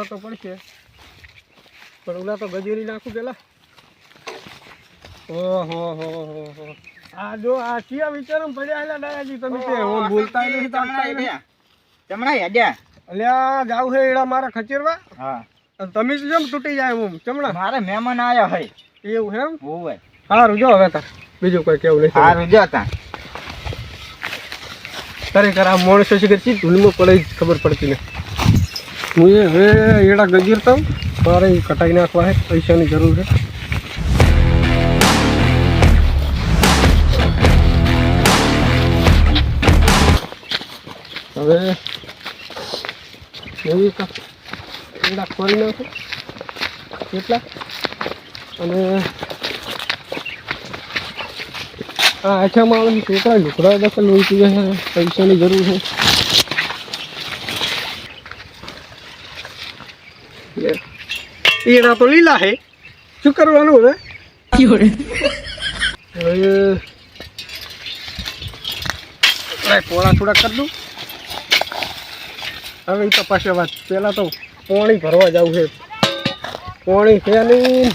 તો પડશે પણ ઓલા તો ગજેરી નાખું પેલા ઓહો હો હો હો આ જો આ કિયા વિચારમ પડ્યા એલા ડાયાજી તમે તે ઓમ બોલતા નથી તાકતા ચમણા હેડ્યા અલ્યા જાવ હે એડા મારા ખચેરવા હા અને તમે તો જેમ તૂટી જાય ઓમ ચમણા મારે મહેમાન આયા હે એવું હે એમ હોવે સારું જો હવે તાર બીજું કોઈ કેવું નહીં સારું જો તા ખરેખર આ માણસો છે કે ચી ધૂળમાં પડે ખબર પડતી ને હું હવે એડા ગજેરતા મારે કટાઈ નાખવા હે પૈસાની જરૂર છે હવે એવી એડા ખોરી નાખું કેટલા અને આ આછામાં આવે છોકરા લુકડા દખલ લોહી પીવે છે પૈસાની જરૂર છે એડા તો લીલા છે શું કરવાનું હવે પોળા થોડા કરી દઉં હવે તો પાછી વાત પહેલાં તો પાણી ભરવા જવું છે પાણી છે નહીં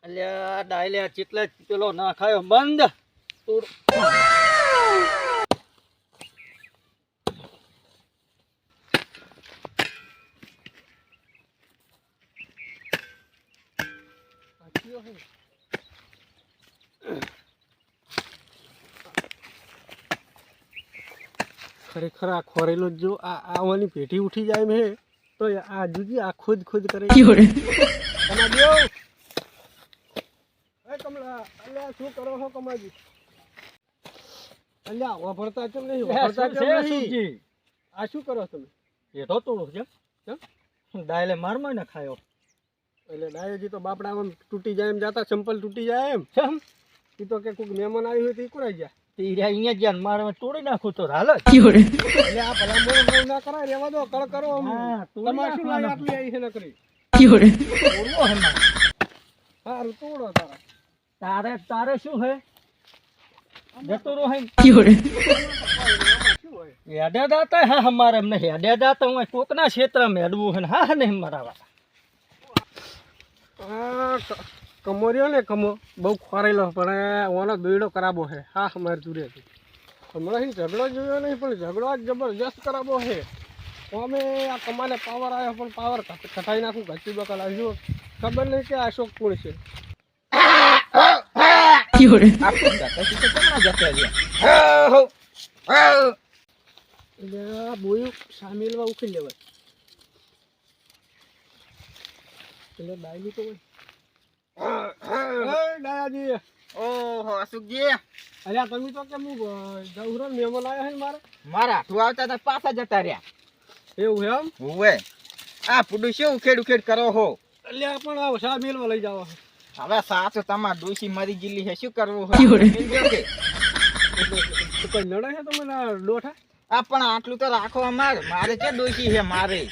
અલ્યા ડાયલ્યા ચેટલા પેલો ના ખાયો બંધ ખરેખર આ ખોરેલો જો આ આવવાની પેઢી ઉઠી જાય મેં તો આ જુદી આ ખુદ કરે કમલા અલ્યા શું કરો છો કમાજી અલ્યા વાપરતા કેમ નહીં વાપરતા કેમ નહીં આ શું કરો તમે એ તો તોડો છે ડાયલે મારમાં ને ખાયો એટલે ડાયોજી તો બાપડા આમ તૂટી જાય એમ જાતા ચંપલ તૂટી જાય એમ એ તો કે કોઈક મહેમાન આવ્યું હોય તો એ કુરાઈ જાય અહીંયા જ્યાં મારે તોડી નાખું તો હાલ એટલે આ ભલા મોર ના કરાય રેવા દો કળ કરો તમારે શું લાય આટલી આવી છે નકરી તોડવો હે સારું તોડો તારે શું હે જતો રહો હે હેડ્યા દાતા હા હમારે એમને હેડ્યા દાતા હું કોકના ક્ષેત્રમાં હેડવું હે હા નહીં મારા કમો રહ્યો ને કમો બહુ ખોરેલો પણ ઓનો દોયડો કરાબો છે હા અમારે જુરે હમણાં ઝઘડો જોયો નહીં પણ ઝઘડો જ જબરજસ્ત કરાબો છે અમે આ કમાને પાવર આવ્યો પણ પાવર કટાઈ નાખું ઘસી બકલ આવ્યું ખબર નહીં કે અશોક કોણ છે બોયું સામેલમાં ઉખી લેવાય એટલે ડાયલી તો ડાયાજી ઓહો અશુકજી અલ્યા તમે તો કેમ જવરો મહેમાન આવ્યા છે મારે મારા તું આવતા હતા પાછા જતા રહ્યા એવું એમ હોવે આ પુડું શું ઉખેડ કરો હો અલ્યા પણ આવો શા મેલવા લઈ જાવ હવે સાચો તમાર ડોસી મરી ગયેલી છે શું કરવું કોઈ નડે છે તમે ડોઠા આ પણ આટલું તો રાખો મારે કે ડોસી છે મારે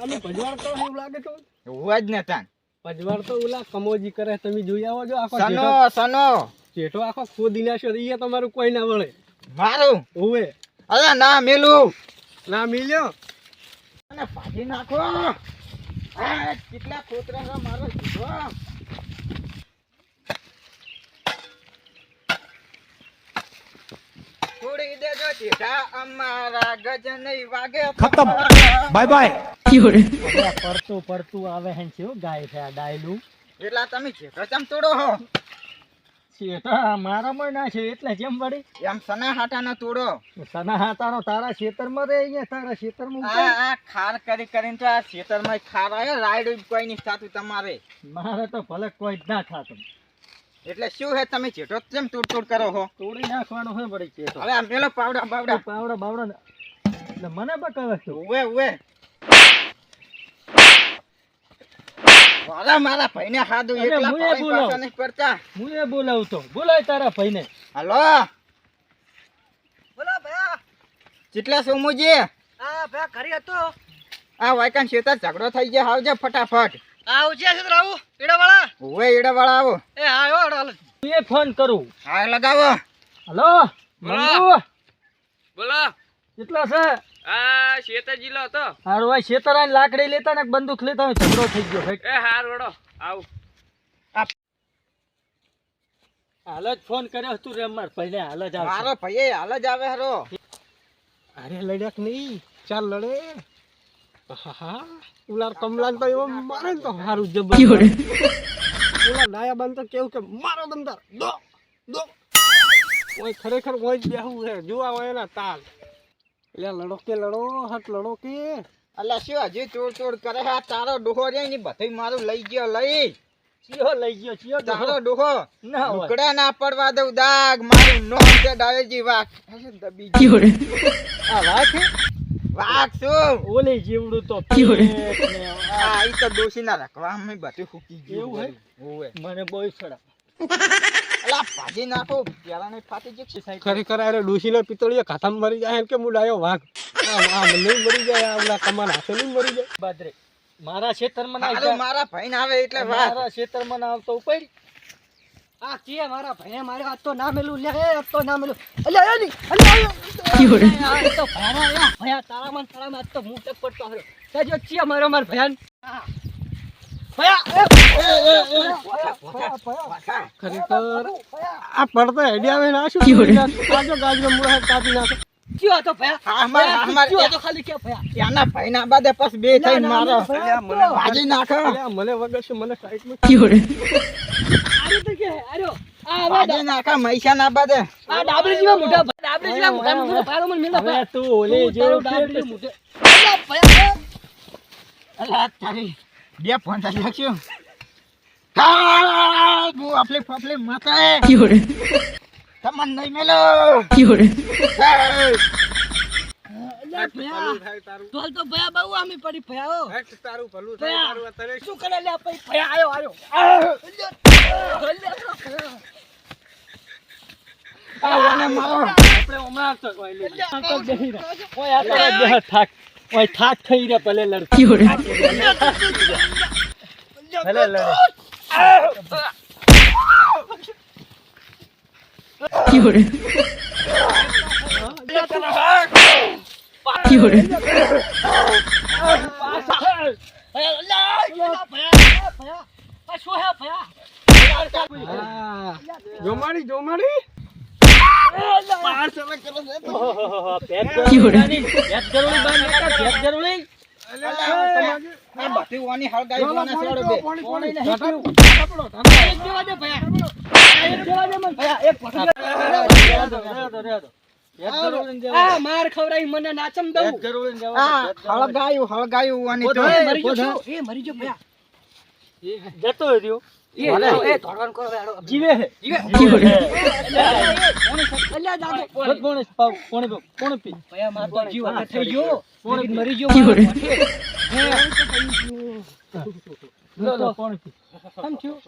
અમે ભજવાડ તો એવું લાગે તો હોવા જ ને તાન ભજવાડ તો ઓલા કમોજી કરે તમે જોઈ આવો જો આખો સનો જેઠો આખો ખોદી નાખ્યો એ તમારું કોઈ ના વળે મારું હોવે અરે ના મેલું ના મિલ્યો અને ભાજી નાખો કેટલા ખોતરા મારો છોડી દેજો જેઠા અમારા ગજ નહીં વાગે ખતમ બાય બાય પડતું આવે હે છે ગાય છે આ ડાયલું એટલા તમે જેઠા ચમ તોડો હો શેઠા મારામાં ના છે એટલે જેમ વળી એમ સના હાટાનો તોડો સના હાટાનો તારા ખેતરમાં રે અહીંયા તારા ખેતરમાં આ ખાર કરીને તો આ ખેતરમાં ખાર આવ્યો રાયડું કોઈ નહીં થાતું તમારે મારે તો ભલે કોઈ જ ના થાતું એટલે શું હે તમે જેઠો કેમ તોડ કરો હો તોડી નાખવાનો હે વળી જેઠો હવે આ મેલો પાવડા મને બકાવે છે ઉવે વાલા મારા ભાઈને હાદુ એકલા પાછા નહીં પડતા હું એ બોલાવતો બોલાય તારા ભાઈને હાલો બોલો ભયા કેટલા સોમુજી આ ભયા ઘરે હતો આ વાયકાન શેતર ઝઘડો થઈ ગયા આવજે ફટાફટ આવજે છે રાવ એડા વાળા ઓય એડા વાળા આવો એ આયો હાલ એ ફોન કરું હા લગાવો હલો બોલો. બોલો કેટલા છે આ શેતર જિલ્લો હતો હારું ભાઈ શેતર આઈને લાકડી લેતા ને બંદૂક લેતા હોય ઝઘડો થઈ ગયો ભાઈ એ હાર વડો આવું હાલ જ ફોન કર્યો તું રે માર પહેલે હાલ જ આવશે મારો ભાઈ હાલ જ આવે હરો અરે લડ્યાક નહીં ચાલ લડે હા ઉલાર કમલાન તો એવો મારે ને તો સારું જબર ઓલા નાયા બાન તો કેવું કે મારો દમદાર દો દો ઓય ખરેખર ઓય જ બેહું છે જોવા હોય એના તાલ એટલે લડો કે લડો હટ લડો કે અલ્યા શું હજી તોડ કરે છે? આ તારો ડોહો રે ને બધું મારું લઈ ગયો લઈ ચિયો લઈ ગયો ચિયો તારો ડોહો ના હોય લુકડા ના પડવા દઉં દાગ મારું નોમ છે ડાયોજી વાઘ દબી ગયો. આ વાત છે વાઘ શું ઓલી જીવડું તો આ ઈ તો ડોસી ના રાખવા અમે બધું ફૂકી ગયું એવું હે? હોવે મને બહુ સડા અલા ભાજી નાખો પેલા ને ફાટી જશે સાહેબ ખરેખર અરે ડોશીના પિત્તળીએ ખાતામાં મરી જાય એમ કે હું ડાયો વાઘ આ મને મરી જાય આ ઓલા કમાલ હાથે નહીં મરી જાય બાદરે મારા ક્ષેત્રમાં ના હાલો મારા ભાઈ ના આવે એટલે વાઘ મારા ક્ષેત્રમાં ના આવતો ઉપાડી આ કે મારા ભાઈ મારે આ તો ના મેલું લે આ તો ના મેલું અલ્યા અલી અલ્યા આ તો ભાણા ભયા તારા મન આજ તો હું તક પડતો હરો તાજો ચિયા મારો માર ભયાન ભયા ખરેખર આ પડતો હેડી આવે ને આ શું આજો ગાજનો મુળા કાપી નાખે ચિયો તો ભયા અમાર ચિયો તો ખાલી કે ભયા ત્યાંના ભાઈ ના બાદે પછી બે થઈને મારો ભાજી નાખો અલ્યા મને વગર શું મને સાઈડમાં આરે તો કે આરો આ ભાજી નાખા મૈસા ના બાદે આ ડાબરી જેવા મોટા ડાબરી જેવા મોટા મોટા ભારો મને મિલતા હવે તું ઓલે જેવો ડાબરી મોટે અલ્યા ભયા અલા તારી બે ફોન ચાલી નાખ્યો હા બુ આપલે ફાફલે માતા હે તમન નહીં મેલો અલ્યા ભયા તોલ તો ભયા બહુ આમી પડી ભયા ઓ હેટ તારું ભલું થાય તારું અત્યારે શું કરે લે પઈ ભયા આયો આયો આને મારો આપણે હમણાં તો કોઈ લે તો બેહી રહે ઓય આ તો દેહ થાક ઓય થાક થઈ રે ભલે લડતી ભલે લડે જોમાડી જોમાડી આ બધી ઓની હળગાઈ ઓના છોડ દે માર ખવરાઈ મને નાચમ દઉં આ હળગાયું ઓની તો મરી ગયો એ મરી ગયો ભયા જતો રહ્યો એ ધોળવાન કરો જીવે હે અલ્યા દાદા કોણ પી ભયા માર તો જીવ હતે થઈ ગયો કોણ મરી ગયો લો કોણ પી કેમ થયું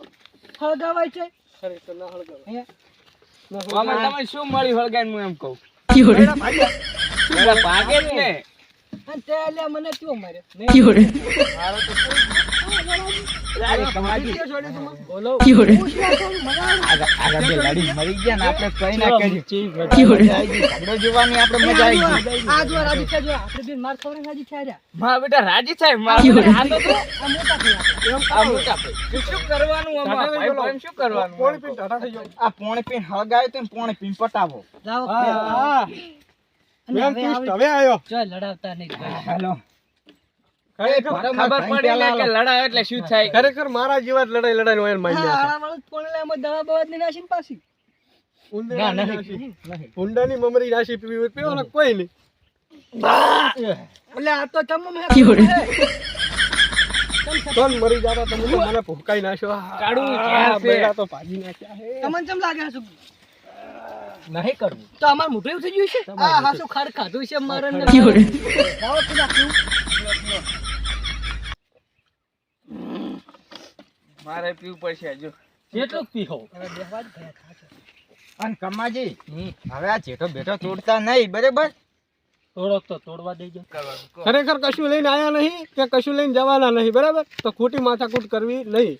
હળગાવાય છે ખરેખર ના હળગાવે આમાં તમે શું મળી હળગાઈને હું એમ કહું ભાગે જ ને અને તે અલ્યા મને ક્યો મારે બોલો આગળ બે લડી મરી ગયા ને આપણે કઈ ના કર્યું ઝઘડો જોવાની આપણે મજા આવી ગઈ આ જો રાજી છે જો આપણે બેન માર ખવરાઈ રાજી છે રહ્યા મારા બેટા રાજી થાય મારા આ તો આ મોટા થયા આ મોટા ભાઈ શું કરવાનું આમાં ભાઈ ભાઈ શું કરવાનું કોણ પી ટાટા થઈ જાય આ પોણી પીને હળગાયું તો પોણી પીને પટાવો જાઓ મેં ટ્વિસ્ટ હવે આવ્યો જો લડાવતા નહીં હેલો ખબર પડી ને કે લડાય એટલે શું થાય ખરેખર મારા જેવા જ લડાઈ લડાઈ હોય મારી હા વાળું કોણે આમાં દવા બવાદ ની નાશીન પાછી ઊંડાની મમરી રાશિ પીવી હોય પીવો ને કોઈ નહીં એટલે આ તો ચમ્મો મે કોણ મરી જાતા તમે તો મને ભૂકાઈ નાખ્યો કાઢું ક્યાં છે? બેડા તો ભાજી નાખ્યા હે તમને કેમ લાગે છે નહીં કરવું તો અમાર મોઢું એવું થઈ ગયું છે આ હાસુ ખાડ ખાધું છે મારે ને દાવો પીલા પીવું મારે પીવું પડશે હજુ કેટલું પીહો હવે બેહવા જ ભયા ખાશે અને કમાજી હવે આ જેઠો બેઠો તોડતા નહીં બરાબર થોડોક તો તોડવા દેજો ખરેખર કશું લઈને આયા નહીં કે કશું લઈને જવાના નહીં બરાબર તો ખોટી માથાકૂટ કરવી નહીં